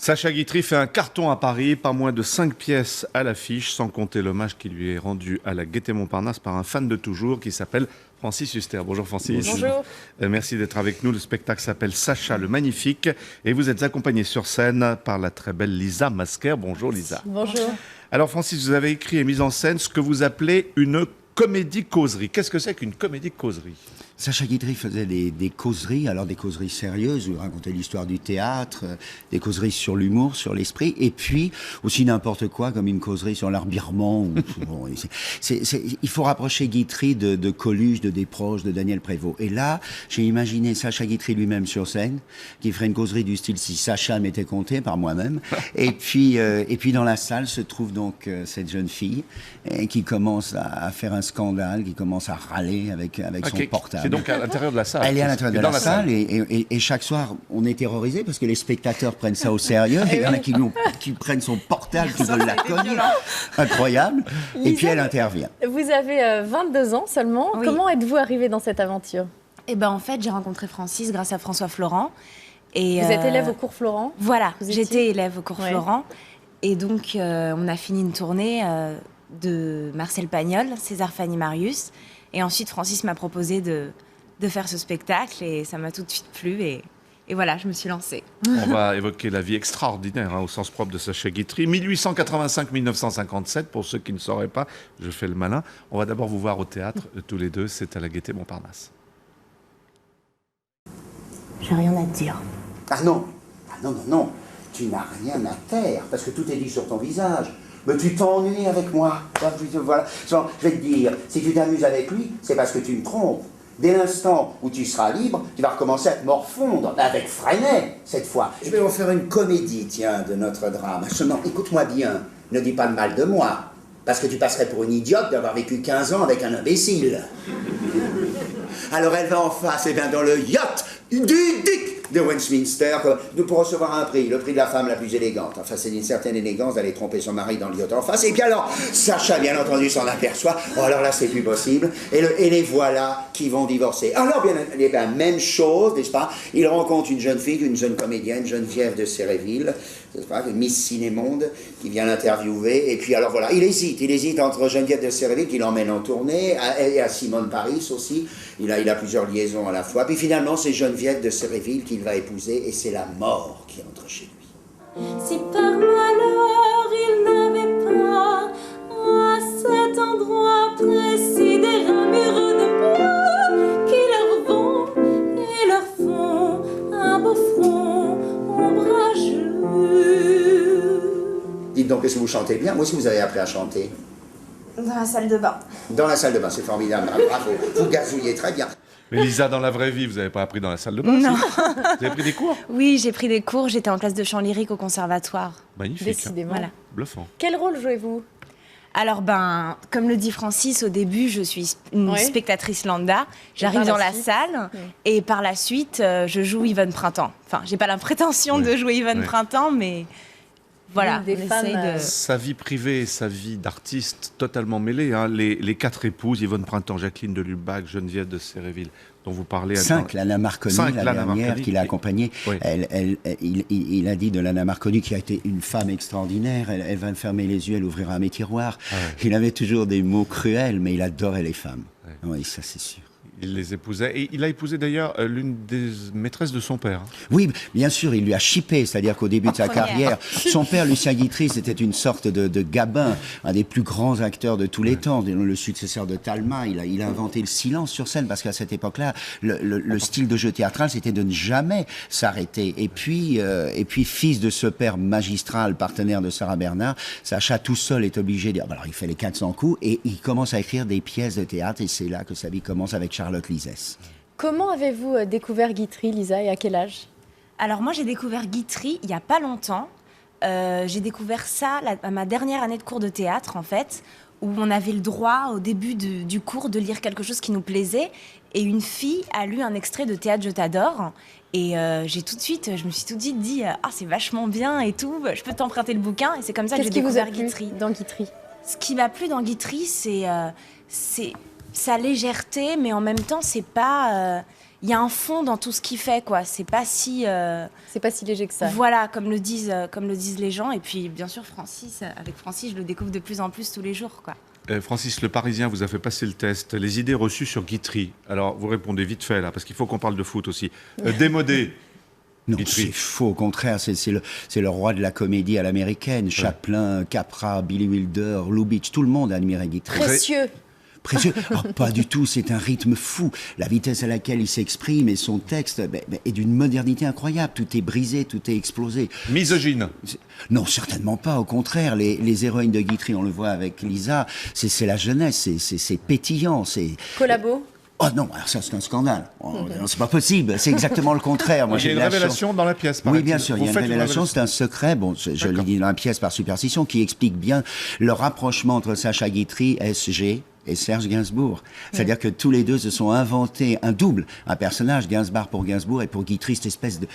Sacha Guitry fait un carton à Paris, pas moins de 5 pièces à l'affiche, sans compter l'hommage qui lui est rendu à la Gaîté Montparnasse par un fan de toujours qui s'appelle Francis Huster. Bonjour Francis. Bonjour. Merci d'être avec nous. Le spectacle s'appelle Sacha le Magnifique et vous êtes accompagné sur scène par la très belle Lisa Masquer. Bonjour Lisa. Bonjour. Alors Francis, vous avez écrit et mis en scène ce que vous appelez une comédie-causerie. Qu'est-ce que c'est qu'une comédie-causerie ? Sacha Guitry faisait des causeries, alors des causeries sérieuses, où il racontait l'histoire du théâtre, des causeries sur l'humour, sur l'esprit, et puis aussi n'importe quoi, comme une causerie sur l'arbirement. Bon, il faut rapprocher Guitry de Coluche, de Desproges, de Daniel Prévost. Et là, j'ai imaginé Sacha Guitry lui-même sur scène, qui ferait une causerie du style si Sacha m'était compté par moi-même. Et puis dans la salle se trouve donc cette jeune fille qui commence à faire un scandale, qui commence à râler avec son portable. C'est donc à l'intérieur de la salle. Elle est à l'intérieur de la salle et chaque soir, on est terrorisés parce que les spectateurs prennent ça au sérieux. Et il y en a qui prennent son portable, qui veulent la cogner. Incroyable. Lisa, et puis elle intervient. Vous avez 22 ans seulement. Oui. Comment êtes-vous arrivée dans cette aventure ? Eh ben, en fait, j'ai rencontré Francis grâce à François Florent. Et vous êtes élève au cours Florent ? Voilà, j'étais élève au cours Florent. Et donc, on a fini une tournée de Marcel Pagnol, César Fanny Marius. Et ensuite, Francis m'a proposé de faire ce spectacle et ça m'a tout de suite plu et voilà, je me suis lancée. On va évoquer la vie extraordinaire, au sens propre de Sacha Guitry. 1885-1957, pour ceux qui ne sauraient pas, je fais le malin. On va d'abord vous voir au théâtre, tous les deux, c'est à la Gaîté Montparnasse. J'ai rien à te dire. Ah non, non, tu n'as rien à taire parce que tout est dit sur ton visage. Mais tu t'ennuies avec moi. Voilà. Je vais te dire, si tu t'amuses avec lui, c'est parce que tu me trompes. Dès l'instant où tu seras libre, tu vas recommencer à te morfondre, avec Freinet, cette fois. Je vais en faire une comédie, tiens, de notre drame. Seulement, écoute-moi bien, ne dis pas le mal de moi, parce que tu passerais pour une idiote d'avoir vécu 15 ans avec un imbécile. Alors elle va en face, et bien dans le yacht du duc de Westminster pour recevoir un prix, le prix de la femme la plus élégante. Enfin, c'est d'une certaine élégance d'aller tromper son mari dans le yacht en face. Et puis alors, Sacha, bien entendu, s'en aperçoit. Oh, alors là, c'est plus possible. Et les voilà qui vont divorcer. Alors, bien, même chose, n'est-ce pas? Il rencontre une jeune fille, une jeune comédienne, Geneviève de Séréville, n'est-ce pas, Miss Cinémonde, qui vient l'interviewer. Et puis alors, voilà, il hésite entre Geneviève de Séréville, qui l'emmène en tournée, et à Simone Paris aussi. Il a plusieurs liaisons à la fois. Puis finalement, c'est Geneviève de Séréville qu'il va épouser, et c'est la mort qui entre chez lui. Si par malheur il n'avait pas à cet endroit précis des ramures de bois qui leur vont et leur font un beau front ombrageux. Dites donc, est-ce que vous chantez bien? Où est-ce que vous avez appris à chanter? Dans la salle de bain. Dans la salle de bain, c'est formidable. Bravo, vous gazouillez très bien. Mais Lisa, dans la vraie vie, vous n'avez pas appris dans la salle de bain? Non. Si vous avez pris des cours? Oui, j'ai pris des cours, j'étais en classe de chant lyrique au conservatoire. Magnifique. Décidément. Voilà. Bluffant. Quel rôle jouez-vous ? Alors, comme le dit Francis, au début, je suis une spectatrice lambda. J'arrive dans la salle et par la suite, je joue Yvonne Printemps. Enfin, j'ai pas la prétention de jouer Yvonne Printemps, mais voilà, des femmes, Sa vie privée et sa vie d'artiste totalement mêlées. Hein. Les quatre épouses, Yvonne Printemps, Jacqueline de Lubac, Geneviève de Séréville, dont vous parlez. 5, Lana Marconi, la dernière qui l'a accompagnée. Oui. Il a dit de Lana Marconi, qui a été une femme extraordinaire. Elle va me fermer les yeux, elle ouvrira mes tiroirs. Ah ouais. Il avait toujours des mots cruels, mais il adorait les femmes. Ouais. Oui, ça c'est sûr. Il les épousait. Et il a épousé d'ailleurs l'une des maîtresses de son père. Oui, bien sûr, il lui a chippé. C'est-à-dire qu'au début de sa carrière, son père, Lucien Guitry, c'était une sorte de Gabin, un des plus grands acteurs de tous les temps. Le successeur de Talma. Il a inventé le silence sur scène parce qu'à cette époque-là, le style de jeu théâtral, c'était de ne jamais s'arrêter. Et puis, fils de ce père magistral, partenaire de Sarah Bernard, Sacha tout seul est obligé de dire, alors il fait les 400 coups et il commence à écrire des pièces de théâtre et c'est là que sa vie commence avec Charlotte Lizès. Comment avez-vous découvert Guitry, Lisa, et à quel âge? Alors moi, j'ai découvert Guitry il n'y a pas longtemps. J'ai découvert ça à ma dernière année de cours de théâtre, en fait, où on avait le droit, au début du cours, de lire quelque chose qui nous plaisait. Et une fille a lu un extrait de Théâtre, je t'adore. Et je me suis tout de suite dit, ah, c'est vachement bien et tout, je peux t'emprunter le bouquin. Et c'est comme ça que j'ai découvert Guitry. Dans Guitry? Ce qui m'a plu dans Guitry, c'est sa légèreté, mais en même temps, c'est pas... il y a un fond dans tout ce qu'il fait, quoi. C'est pas si léger que ça. Voilà, comme le disent les gens. Et puis bien sûr avec Francis, je le découvre de plus en plus tous les jours, quoi. Francis, le Parisien vous a fait passer le test. Les idées reçues sur Guitry. Alors, vous répondez vite fait, là, parce qu'il faut qu'on parle de foot aussi. Démodé. Non, Guitry. c'est faux, au contraire, c'est le roi de la comédie à l'américaine. Chaplin, Capra, Billy Wilder, Lubitsch, tout le monde admirait Guitry. Précieux. Précieux. Oh, pas du tout, c'est un rythme fou. La vitesse à laquelle il s'exprime et son texte est d'une modernité incroyable. Tout est brisé, tout est explosé. Misogyne. Non, certainement pas. Au contraire, les héroïnes de Guitry, on le voit avec Lisa, c'est la jeunesse, c'est pétillant. Collabo. Oh non, alors ça c'est un scandale. C'est pas possible, c'est exactement le contraire. Moi, Il y a une révélation dans la pièce, Oui, bien sûr, il y a une révélation, c'est un secret, je le dis dans la pièce par superstition, qui explique bien le rapprochement entre Sacha Guitry, SG, et Serge Gainsbourg. C'est-à-dire que tous les deux se sont inventés un double, un personnage, Gainsbourg pour Gainsbourg, et pour Guitry, cette espèce de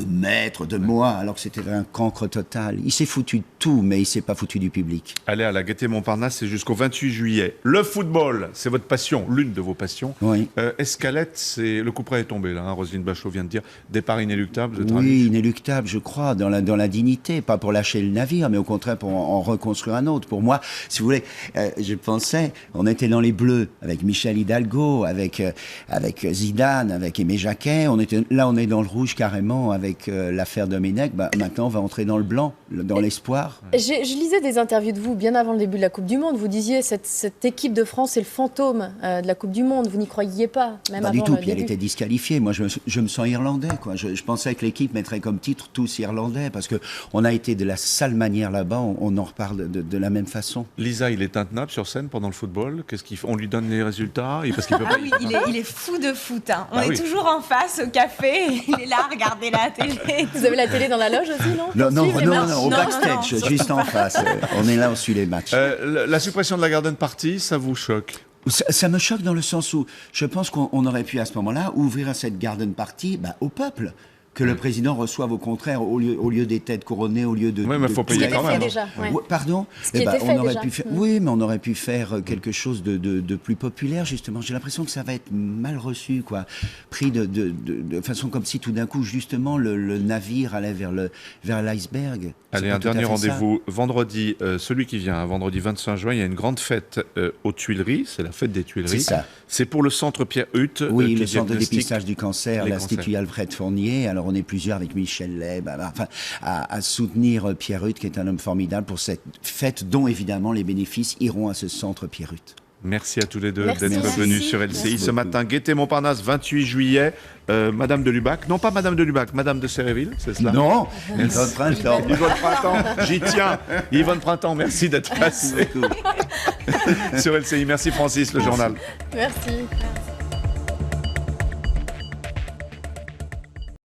maître, de moi, alors que c'était un cancre total. Il s'est foutu de tout, mais il s'est pas foutu du public. Allez à la Gaîté Montparnasse, c'est jusqu'au 28 juillet. Le football, c'est votre passion, l'une de vos passions. Oui. Escalette, le coup près est tombé, là, hein, Roselyne Bachelot vient de dire. Départ inéluctable, vous êtes ravi. Oui, inéluctable, je crois, dans la dignité, pas pour lâcher le navire, mais au contraire pour en reconstruire un autre. Pour moi, si vous voulez, je pensais, on était dans les Bleus, avec Michel Hidalgo, avec Zidane, avec Aimé Jacquet. On est dans le rouge carrément avec l'affaire Domenech. Maintenant, on va entrer dans le blanc, dans l'espoir. Je lisais des interviews de vous bien avant le début de la Coupe du Monde. Vous disiez cette équipe de France, c'est le fantôme de la Coupe du Monde. Vous n'y croyiez pas, même Pas avant du tout. le Puis elle début. était disqualifiée. Moi, je me sens irlandais, quoi. Je pensais que l'équipe mettrait comme titre tous irlandais, parce que on a été de la sale manière là-bas. On en reparle de la même façon. Lisa, il est intenable sur scène pendant le football. Qu'est-ce qu'il fait ? On lui donne les résultats parce qu'il peut pas. Ah oui, il est fou de foot. Hein. On Ah est oui. toujours en face au café. Il est là, regardez la télé. Vous avez la télé dans la loge aussi, non Non, Pour suivre les matchs au Non, backstage, non, juste en face. On est là, on suit les matchs. La suppression de la garden party, ça vous choque ? Ça me choque dans le sens où je pense qu'on aurait pu à ce moment-là ouvrir cette garden party au peuple. Que le président reçoive au contraire, au lieu des têtes couronnées, au lieu de... Oui, mais il faut Ce qui payer était quand fait même. déjà. Ouais. Pardon. Ce qui était fait on aurait déjà. pu faire, oui, mais on aurait pu faire quelque chose de plus populaire, justement. J'ai l'impression que ça va être mal reçu, quoi. Pris de façon comme si tout d'un coup, justement, le navire allait vers l'iceberg. Allez, C'est pas un tout à dernier fait ça. rendez-vous. Vendredi, celui qui vient, vendredi 25 juin, il y a une grande fête aux Tuileries. C'est la fête des Tuileries. C'est ça. C'est pour le centre Pierre-Hutte. Oui, qui le centre de diagnostique dépistage du cancer, les l'Institut cancers. Alfred Fournier. Alors, on est plusieurs avec Michel Leb, à soutenir Pierre-Hutte, qui est un homme formidable pour cette fête dont, évidemment, les bénéfices iront à ce centre Pierre-Hutte. Merci à tous les deux Merci. d'être venus sur LCI Merci ce matin. Gaîté Montparnasse, 28 juillet. Madame de Lubac. Non, pas Madame de Lubac, Madame de Séréville, c'est cela ? Non, Yvonne Printemps. Yvonne Printemps, j'y tiens. Yvonne Printemps, merci d'être passé sur LCI. Merci Francis, le journal. Merci.